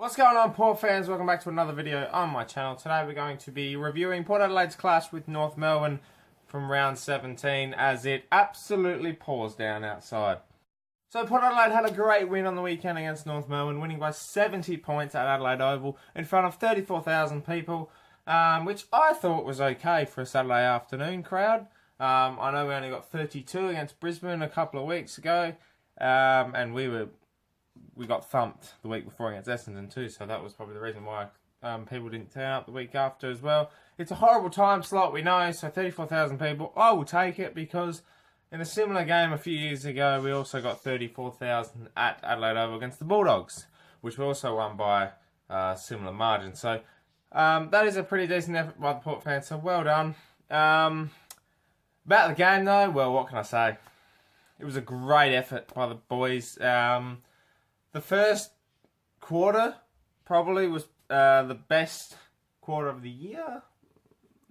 What's going on, Port fans? Welcome back to another video on my channel. Today we're going to be reviewing Port Adelaide's clash with North Melbourne from round 17 as it absolutely pours down outside. So Port Adelaide had a great win on the weekend against North Melbourne, winning by 70 points at Adelaide Oval in front of 34,000 people, which I thought was okay for a Saturday afternoon crowd. I know we only got 32 against Brisbane a couple of weeks ago, and we got thumped the week before against Essendon too, so that was probably the reason why people didn't turn up the week after as well. It's a horrible time slot, we know, so 34,000 people, I will take it, because in a similar game a few years ago, we also got 34,000 at Adelaide Oval against the Bulldogs, which we also won by a similar margin. So that is a pretty decent effort by the Port fans, so well done. About the game though, well, what can I say? It was a great effort by the boys. The first quarter probably was the best quarter of the year.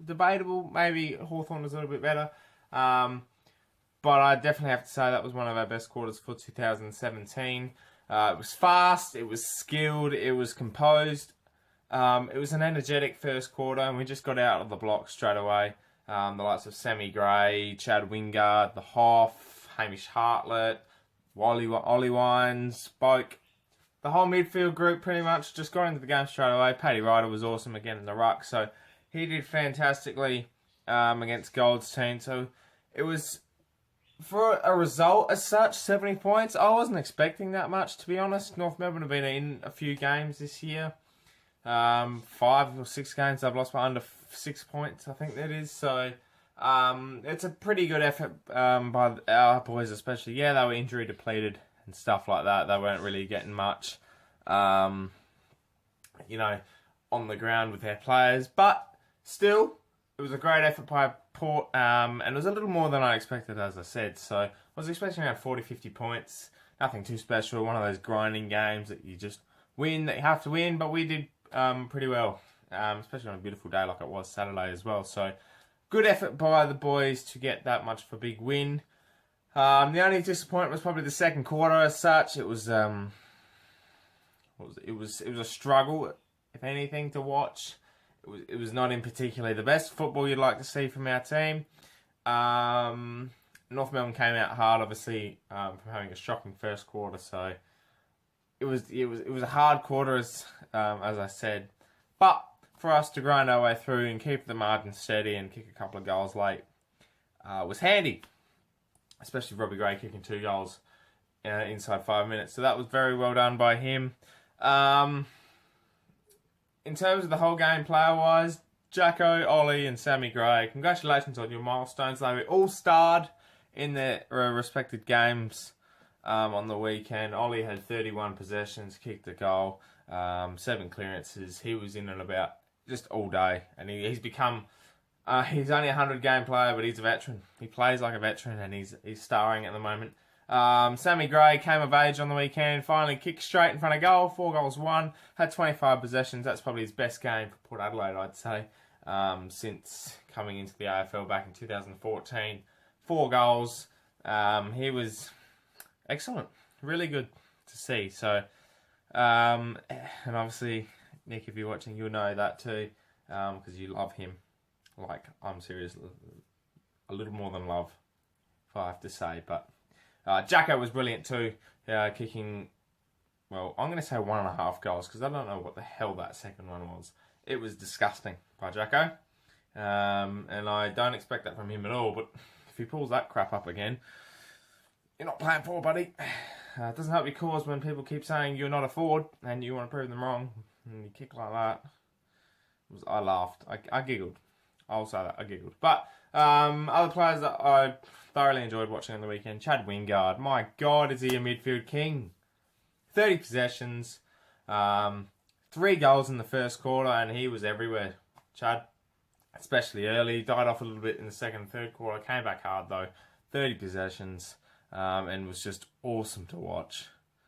Debatable, maybe Hawthorn was a little bit better. But I definitely have to say that was one of our best quarters for 2017. It was fast, it was skilled, it was composed. It was an energetic first quarter, and we just got out of the block straight away. The likes of Sammy Gray, Chad Wingard, the Hoff, Hamish Hartlett, Ollie Wines, Spoke. The whole midfield group pretty much just got into the game straight away. Paddy Ryder was awesome again in the ruck, so he did fantastically against Gold's team. So it was, for a result as such, 70 points. I wasn't expecting that much, to be honest. North Melbourne have been in a few games this year. 5 or 6 games they've lost by under 6 points, I think that is. So it's a pretty good effort by our boys especially. Yeah, they were injury depleted and stuff like that. They weren't really getting much, on the ground with their players. But still, it was a great effort by Port, and it was a little more than I expected, as I said. So I was expecting around 40, 50 points. Nothing too special. One of those grinding games that you just win, that you have to win. But we did pretty well, especially on a beautiful day like it was Saturday as well. So good effort by the boys to get that much of a big win. The only disappointment was probably the second quarter as such. It was it was a struggle, if anything, to watch. It was not in particularly the best football you'd like to see from our team. North Melbourne came out hard, obviously, from having a shocking first quarter. So it was a hard quarter, as I said. But for us to grind our way through and keep the margin steady and kick a couple of goals late was handy. Especially Robbie Gray kicking 2 goals inside 5 minutes. So that was very well done by him. In terms of the whole game player-wise, Jacko, Ollie and Sammy Gray, congratulations on your milestones. They all starred in their respected games on the weekend. Ollie had 31 possessions, kicked a goal, 7 clearances. He was in and about just all day. And he's become... he's only a 100-game player, but he's a veteran. He plays like a veteran, and he's starring at the moment. Sammy Gray came of age on the weekend, finally kicked straight in front of goal, 4 goals, 1, had 25 possessions. That's probably his best game for Port Adelaide, I'd say, since coming into the AFL back in 2014. 4 goals. He was excellent, really good to see. So, and obviously, Nick, if you're watching, you'll know that too, because you love him. Like, I'm serious, a little more than love, if I have to say. But Jacko was brilliant too, kicking, well, I'm going to say 1.5 goals, because I don't know what the hell that second one was. It was disgusting by Jacko, and I don't expect that from him at all. But if he pulls that crap up again, you're not playing forward, buddy. It doesn't help your cause when people keep saying you're not a forward, and you want to prove them wrong, and you kick like that. I laughed, I giggled. I'll say that, I giggled. But other players that I thoroughly enjoyed watching on the weekend, Chad Wingard. My God, is he a midfield king? 30 possessions, 3 goals in the first quarter, and he was everywhere. Chad, especially early, died off a little bit in the second and third quarter. Came back hard though, 30 possessions, and was just awesome to watch.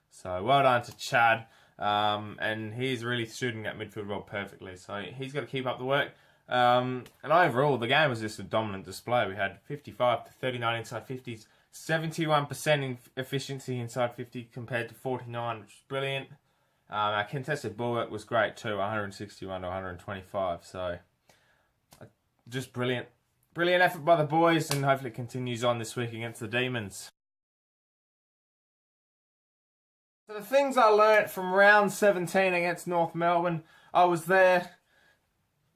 So well done to Chad, and he's really suiting that midfield role perfectly. So he's got to keep up the work. And overall, the game was just a dominant display. We had 55 to 39 inside 50s, 71% in efficiency inside 50 compared to 49, which is brilliant. Our contested ball work was great too, 161 to 125. So just brilliant. Brilliant effort by the boys, and hopefully it continues on this week against the Demons. So the things I learnt from round 17 against North Melbourne, I was there,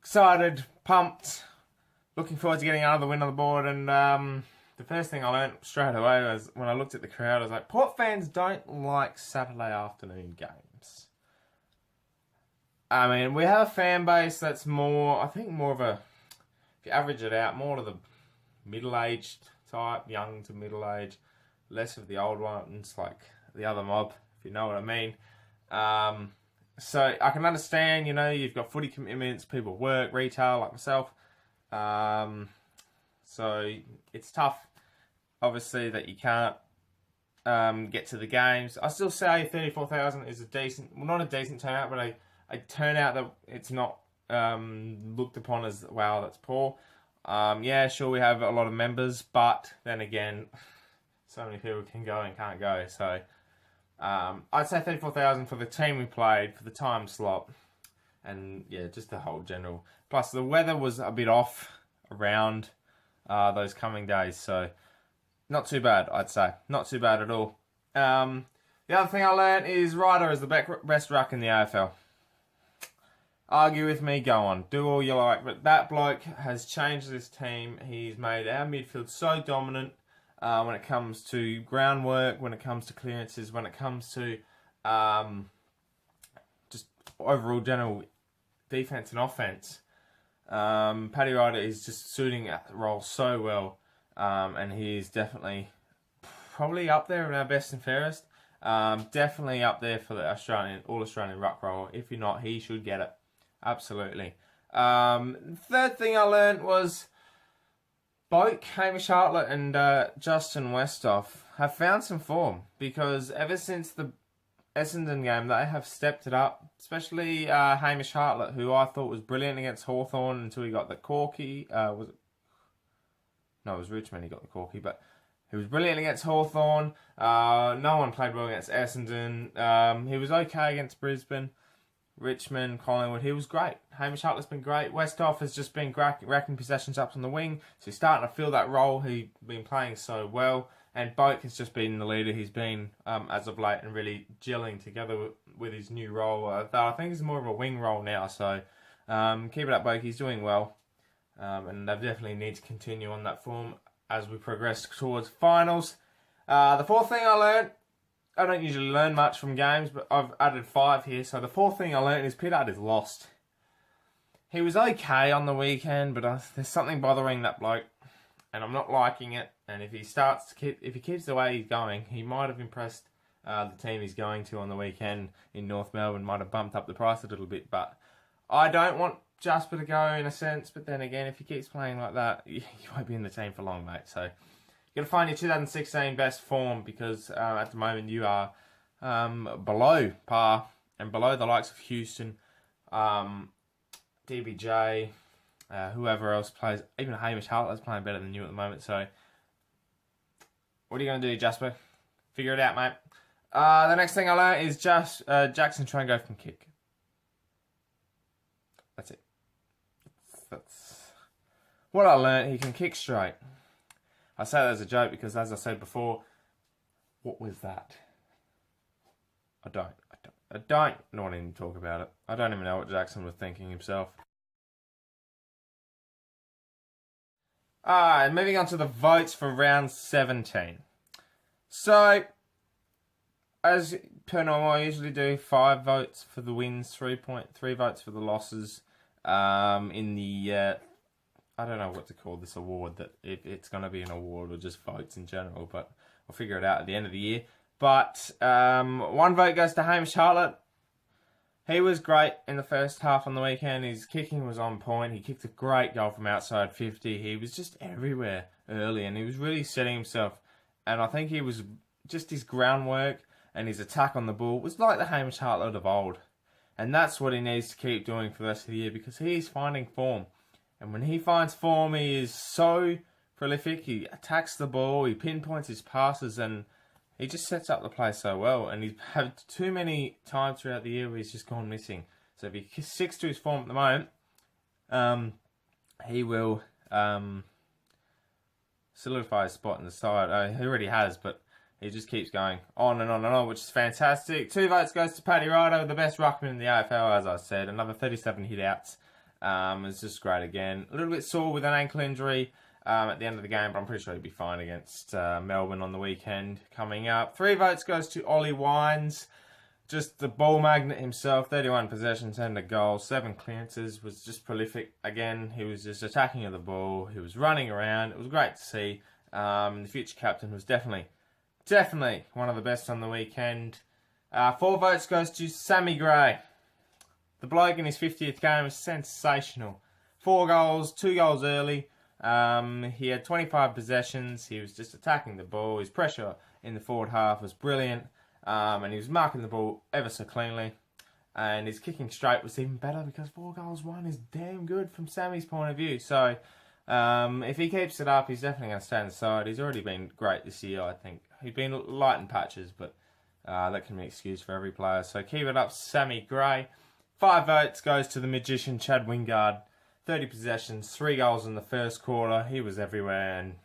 excited, pumped, looking forward to getting another win on the board, and the first thing I learnt straight away was when I looked at the crowd, I was like, Port fans don't like Saturday afternoon games. I mean, we have a fan base that's more, I think more of a, if you average it out, more to the middle-aged type, young to middle-aged, less of the old ones like the other mob, if you know what I mean. So I can understand, you know, you've got footy commitments, people work, retail like myself. So it's tough, obviously, that you can't get to the games. I still say 34,000 is a decent, well, not a decent turnout, but a turnout that it's not looked upon as, wow, that's poor. Yeah, sure, we have a lot of members, but then again, so many people can go and can't go. So I'd say 34,000 for the team we played, for the time slot, and yeah, just the whole general. Plus, the weather was a bit off around those coming days, so not too bad, I'd say. Not too bad at all. The other thing I learned is Ryder is the best ruck in the AFL. Argue with me, go on. Do all you like. But that bloke has changed this team. He's made our midfield so dominant when it comes to groundwork, when it comes to clearances, when it comes to just overall general defense and offense. Paddy Ryder is just suiting that role so well. And he's definitely probably up there in our best and fairest. Definitely up there for the All-Australian ruck role. If you're not, he should get it. Absolutely. Third thing I learned was both Hamish Hartlett and Justin Westhoff have found some form, because ever since the Essendon game, they have stepped it up, especially Hamish Hartlett, who I thought was brilliant against Hawthorn until he got the corky. No, it was Richmond he got the corky, but he was brilliant against Hawthorn. No one played well against Essendon. He was okay against Brisbane. Richmond, Collingwood, he was great. Hamish Hartlett's been great. Westhoff has just been racking possessions up on the wing, so he's starting to fill that role. He's been playing so well, and Boak has just been the leader he's been as of late, and really gelling together with his new role. Though I think it's more of a wing role now, so keep it up, Boak. He's doing well, and they definitely need to continue on that form as we progress towards finals. The fourth thing I learned, I don't usually learn much from games, but I've added 5 here. So the fourth thing I learned is Pittard is lost. He was okay on the weekend, but there's something bothering that bloke, and I'm not liking it. And if he keeps the way he's going, he might have impressed the team he's going to on the weekend in North Melbourne. Might have bumped up the price a little bit, but I don't want Jasper to go in a sense. But then again, if he keeps playing like that, you won't be in the team for long, mate. So you've got to find your 2016 best form, because at the moment you are below par and below the likes of Houston, DBJ, whoever else plays. Even Hamish Hartlett's playing better than you at the moment. So what are you going to do, Jasper? Figure it out, mate. The next thing I learned is Jackson trying to go from kick. That's it. That's what I learned. He can kick straight. I say that as a joke because, as I said before, what was that? I don't want to even talk about it. I don't even know what Jackson was thinking himself. Alright, moving on to the votes for round 17. So, as per normal, I usually do 5 votes for the wins, 3 votes for the losses. In the I don't know what to call this award, that if it's going to be an award or just votes in general, but I'll figure it out at the end of the year. But 1 vote goes to Hamish Hartlett. He was great in the first half on the weekend. His kicking was on point. He kicked a great goal from outside 50. He was just everywhere early, and he was really setting himself. And I think he was just his groundwork and his attack on the ball was like the Hamish Hartlett of old. And that's what he needs to keep doing for the rest of the year, because he's finding form. And when he finds form, he is so prolific. He attacks the ball, he pinpoints his passes, and he just sets up the play so well, and he's had too many times throughout the year where he's just gone missing. So if he sticks to his form at the moment, he will solidify his spot in the side. He already has, but he just keeps going on and on and on, which is fantastic. 2 votes goes to Paddy Ryder, the best ruckman in the AFL, as I said. Another 37 hit-outs. It's just great again. A little bit sore with an ankle injury at the end of the game, but I'm pretty sure he'll be fine against Melbourne on the weekend coming up. 3 votes goes to Ollie Wines. Just the ball magnet himself, 31 possessions and a goal, 7 clearances, was just prolific. Again, he was just attacking of the ball, he was running around, it was great to see. The future captain was definitely one of the best on the weekend. 4 votes goes to Sammy Gray. The bloke in his 50th game was sensational. 4 goals, 2 goals early. He had 25 possessions, he was just attacking the ball, his pressure in the forward half was brilliant. And he was marking the ball ever so cleanly. And his kicking straight was even better because 4 goals won is damn good from Sammy's point of view. So if he keeps it up, he's definitely going to stay on the side. He's already been great this year, I think. He's been light in patches, but that can be an excuse for every player. So keep it up, Sammy Gray. 5 votes goes to the magician, Chad Wingard. 30 possessions, 3 goals in the first quarter. He was everywhere and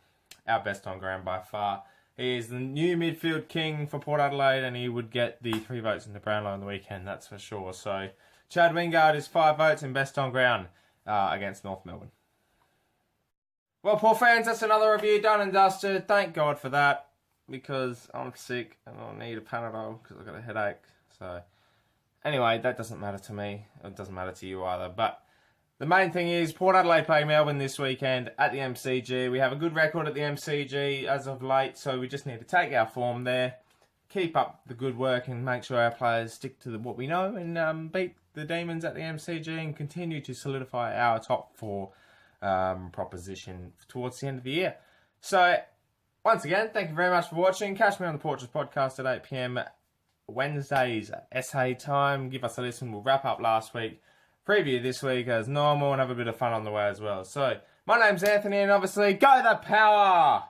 our best on ground by far. He is the new midfield king for Port Adelaide, and he would get the 3 votes in the Brownlow on the weekend, that's for sure. So, Chad Wingard is 5 votes and best on ground against North Melbourne. Well, Port fans, that's another review done and dusted. Thank God for that, because I'm sick and I need a Panadol because I've got a headache. So, anyway, that doesn't matter to me. It doesn't matter to you either. But the main thing is Port Adelaide play Melbourne this weekend at the MCG. We have a good record at the MCG as of late, so we just need to take our form there, keep up the good work and make sure our players stick to what we know and beat the Demons at the MCG and continue to solidify our top 4 proposition towards the end of the year. So, once again, thank you very much for watching. Catch me on the Portraits Podcast at 8 PM Wednesdays at SA time. Give us a listen. We'll wrap up last week. Preview this week as normal and have a bit of fun on the way as well. So, my name's Anthony and obviously, go the power!